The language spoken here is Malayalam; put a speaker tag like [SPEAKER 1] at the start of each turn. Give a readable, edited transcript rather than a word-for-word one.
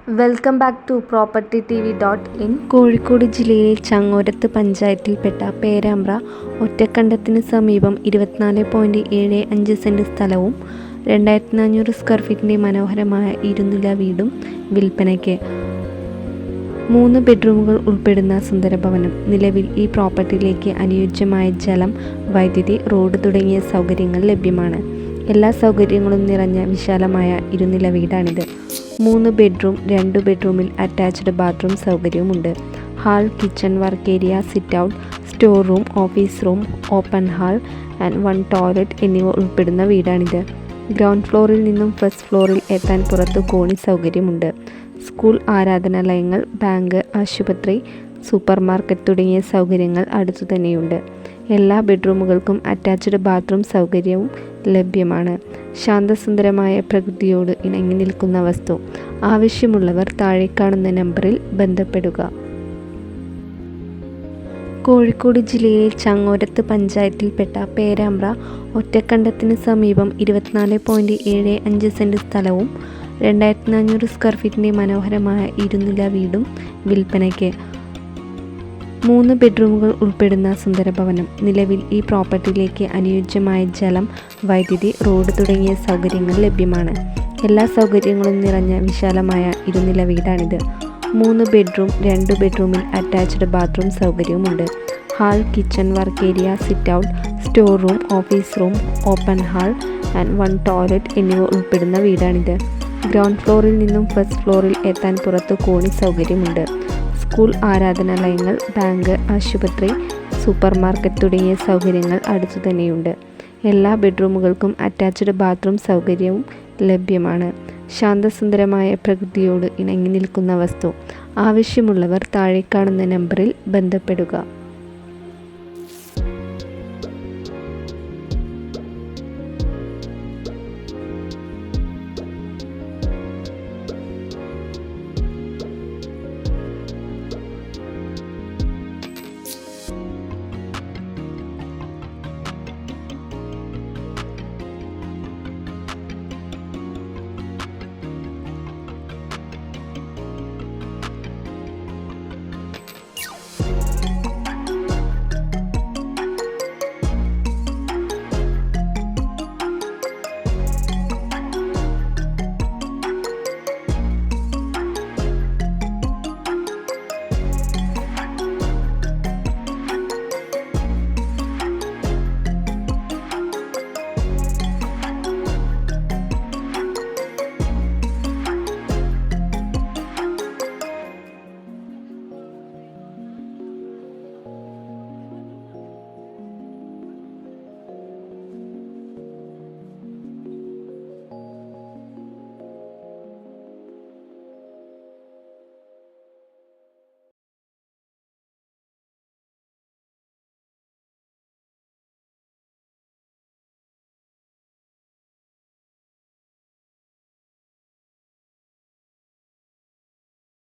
[SPEAKER 1] Welcome back to propertytv.in.
[SPEAKER 2] Kozhikode ജില്ലയിലെ ചങ്ങോരത്ത് പഞ്ചായത്തിൽപ്പെട്ട പേരാമ്പ്ര ഒറ്റക്കണ്ടത്തിന് സമീപം 24.75 സെൻറ് സ്ഥലവും 2400 സ്ക്വയർ ഫീറ്റിൻ്റെ മനോഹരമായ ഇരുനില വീടും വിൽപ്പനയ്ക്ക്. 3 ബെഡ്റൂമുകൾ ഉൾപ്പെടുന്ന സുന്ദരഭവനം. നിലവിൽ ഈ പ്രോപ്പർട്ടിയിലേക്ക് അനുയോജ്യമായ ജലം, വൈദ്യുതി, റോഡ് തുടങ്ങിയ സൗകര്യങ്ങൾ ലഭ്യമാണ്. എല്ലാ സൗകര്യങ്ങളും നിറഞ്ഞ വിശാലമായ ഇരുനില വീടാണിത്. 3 ബെഡ്റൂം, 2 ബെഡ്റൂമിൽ അറ്റാച്ച്ഡ് ബാത്റൂം സൗകര്യവുമുണ്ട്. Hall, kitchen, work area, sit out, store room, office room, open hall and 1 toilet എന്നിവ ഉൾപ്പെടുന്ന വീടാണിത്. ഗ്രൗണ്ട് ഫ്ലോറിൽ നിന്നും ഫസ്റ്റ് ഫ്ലോറിൽ എത്താൻ പുറത്ത് കോണി സൗകര്യമുണ്ട്. സ്കൂൾ, ആരാധനാലയങ്ങൾ, ബാങ്ക്, ആശുപത്രി, സൂപ്പർ മാർക്കറ്റ് തുടങ്ങിയ സൗകര്യങ്ങൾ അടുത്തു തന്നെയുണ്ട്. എല്ലാ ബെഡ്റൂമുകൾക്കും അറ്റാച്ച്ഡ് ബാത്റൂം സൗകര്യവും ലഭ്യമാണ്. ശാന്തസുന്ദരമായ പ്രകൃതിയോട് ഇണങ്ങി നിൽക്കുന്ന വസ്തു. ആവശ്യമുള്ളവർ താഴെ കാണുന്ന നമ്പറിൽ ബന്ധപ്പെടുക. കോഴിക്കോട് ജില്ലയിലെ ചങ്ങോരത്ത് പഞ്ചായത്തിൽപ്പെട്ട പേരാമ്പ്ര ഒറ്റക്കണ്ടത്തിന് സമീപം 24.75 സെൻറ് സ്ഥലവും 2400 സ്ക്വയർ ഫീറ്റിൻ്റെ മനോഹരമായ ഇരുനില വീടും വിൽപ്പനയ്ക്ക്. 3 ബെഡ്റൂമുകൾ ഉൾപ്പെടുന്ന സുന്ദരഭവനം. നിലവിൽ ഈ പ്രോപ്പർട്ടിയിലേക്ക് അനുയോജ്യമായ ജലം, വൈദ്യുതി, റോഡ് തുടങ്ങിയ സൗകര്യങ്ങൾ ലഭ്യമാണ്. എല്ലാ സൗകര്യങ്ങളും നിറഞ്ഞ വിശാലമായ ഇരുനില വീടാണിത്. 3 ബെഡ്റൂം, 2 ബെഡ്റൂമിൽ അറ്റാച്ച്ഡ് ബാത്റൂം സൗകര്യവുമുണ്ട്. Hall, kitchen, work area, sit out, store room, office room, open hall and 1 toilet എന്നിവ ഉൾപ്പെടുന്ന വീടാണിത്. ഗ്രൗണ്ട് ഫ്ലോറിൽ നിന്നും ഫസ്റ്റ് ഫ്ലോറിൽ എത്താൻ പുറത്ത് കോണി സൗകര്യമുണ്ട്. സ്കൂൾ, ആരാധനാലയങ്ങൾ, ബാങ്ക്, ആശുപത്രി, സൂപ്പർ മാർക്കറ്റ് തുടങ്ങിയ സൗകര്യങ്ങൾ അടുത്തു തന്നെയുണ്ട്. എല്ലാ ബെഡ്റൂമുകൾക്കും അറ്റാച്ച്ഡ് ബാത്റൂം സൗകര്യവും ലഭ്യമാണ്. ശാന്തസുന്ദരമായ പ്രകൃതിയോട് ഇണങ്ങി നിൽക്കുന്ന വസ്തു. ആവശ്യമുള്ളവർ താഴെ കാണുന്ന നമ്പറിൽ ബന്ധപ്പെടുക.